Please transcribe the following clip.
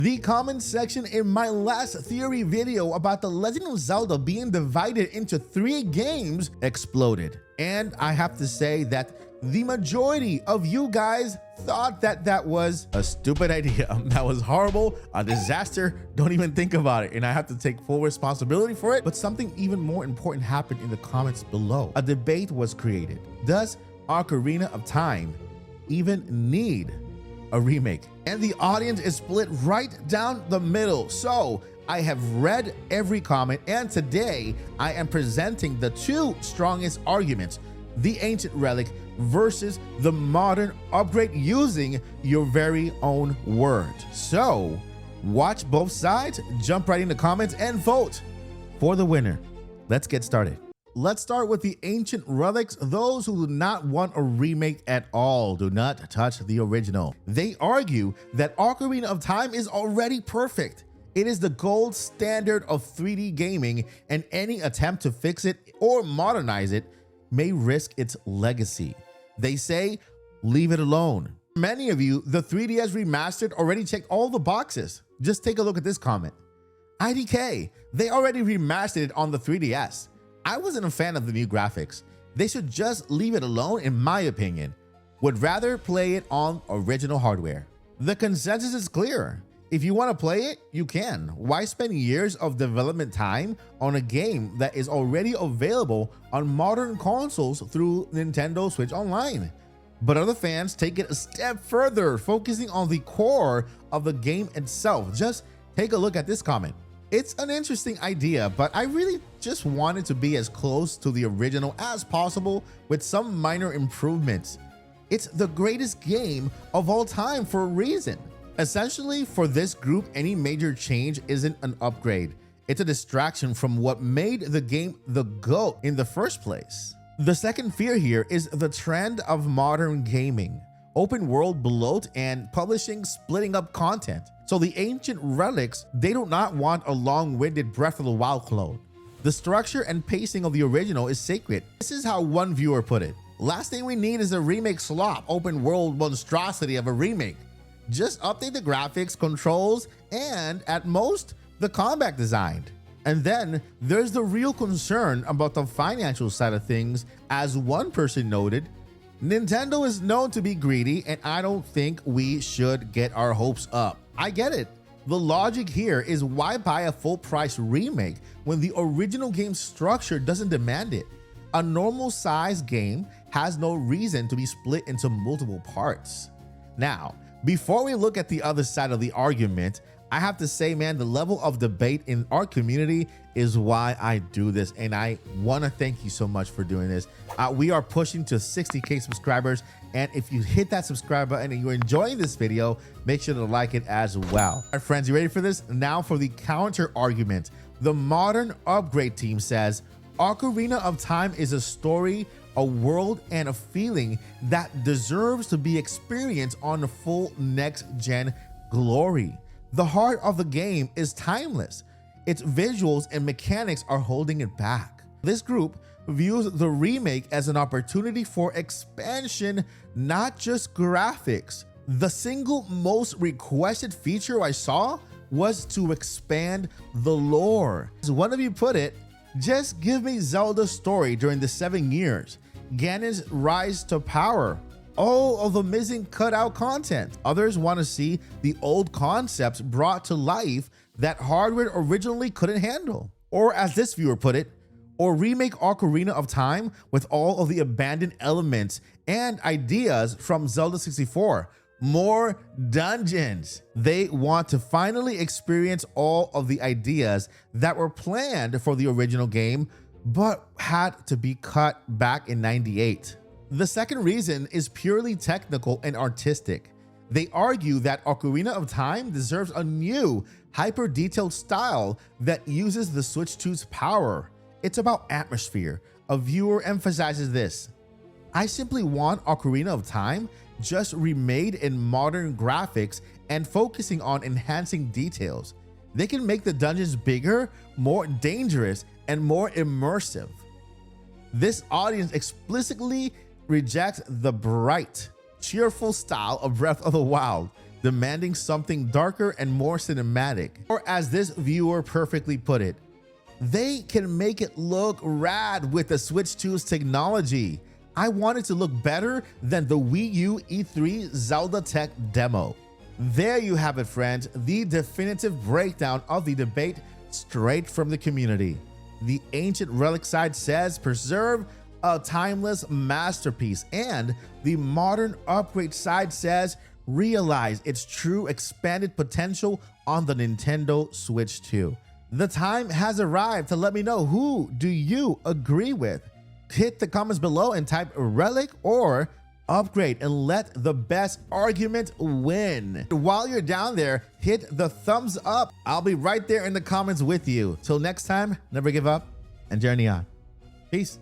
The comment section in my last theory video about The Legend of Zelda being divided into 3 games exploded. And I have to say that the majority of you guys thought that that was a stupid idea. That was horrible, a disaster. Don't even think about it. And I have to take full responsibility for it. But something even more important happened in the comments below. A debate was created. Does Ocarina of Time even need a remake? And the audience is split right down the middle. So I have read every comment, and today I am presenting the 2 strongest arguments: the ancient relic versus the modern upgrade, using your very own words. So watch both sides, jump right in the comments, and vote for the winner. Let's get started. Let's start with the ancient relics. Those who do not want a remake at all do not touch the original. They argue that Ocarina of Time is already perfect. It is the gold standard of 3D gaming, and any attempt to fix it or modernize it may risk its legacy. They say, leave it alone. Many of you, the 3DS remastered already checked all the boxes. Just take a look at this comment. IDK, they already remastered it on the 3DS. I wasn't a fan of the new graphics. They should just leave it alone, in my opinion. Would rather play it on original hardware. The consensus is clear. If you want to play it, you can. Why spend years of development time on a game that is already available on modern consoles through Nintendo Switch Online? But other fans take it a step further, focusing on the core of the game itself. Just take a look at this comment. It's an interesting idea, but I really just want it to be as close to the original as possible with some minor improvements. It's the greatest game of all time for a reason. Essentially, for this group, any major change isn't an upgrade. It's a distraction from what made the game the GOAT in the first place. The second fear here is the trend of modern gaming. Open world bloat and publishing splitting up content. So the ancient relics, they do not want a long-winded Breath of the Wild clone. The structure and pacing of the original is sacred. This is how one viewer put it. Last thing we need is a remake slop, open world monstrosity of a remake. Just update the graphics, controls, and at most, the combat design. And then there's the real concern about the financial side of things. As one person noted, Nintendo is known to be greedy, and I don't think we should get our hopes up. I get it. The logic here is, why buy a full price remake when the original game structure doesn't demand it? A normal size game has no reason to be split into multiple parts. Now, before we look at the other side of the argument, I have to say, man, the level of debate in our community is why I do this. And I want to thank you so much for doing this. We are pushing to 60K subscribers. And if you hit that subscribe button and you're enjoying this video, make sure to like it as well. All right, friends, you ready for this? Now for the counter argument. The modern upgrade team says, Ocarina of Time is a story, a world, and a feeling that deserves to be experienced on the full next-gen glory. The heart of the game is timeless. Its visuals and mechanics are holding it back. This group views the remake as an opportunity for expansion, not just graphics. The single most requested feature I saw was to expand the lore. As one of you put it, just give me Zelda's story during the 7 years, Ganon's rise to power, all of the missing cutout content. Others want to see the old concepts brought to life that hardware originally couldn't handle. Or as this viewer put it, or remake Ocarina of Time with all of the abandoned elements and ideas from Zelda 64. More dungeons. They want to finally experience all of the ideas that were planned for the original game, but had to be cut back in '98. The second reason is purely technical and artistic. They argue that Ocarina of Time deserves a new, hyper-detailed style that uses the Switch 2's power. It's about atmosphere. A viewer emphasizes this. I simply want Ocarina of Time just remade in modern graphics and focusing on enhancing details. They can make the dungeons bigger, more dangerous, and more immersive. This audience explicitly rejects the bright, cheerful style of Breath of the Wild. demanding something darker and more cinematic. Or as this viewer perfectly put it, they can make it look rad with the Switch 2's technology. I want it to look better than the Wii U E3 Zelda tech demo. There you have it, friends, the definitive breakdown of the debate straight from the community. The Ancient Relic side says preserve a timeless masterpiece, and the Modern Upgrade side says realize its true expanded potential on the Nintendo Switch 2. The time has arrived to let me know, who do you agree with? Hit the comments below and type Relic or Upgrade and let the best argument win. While you're down there, hit the thumbs up. I'll be right there in the comments with you. Till next time, never give up and journey on. Peace.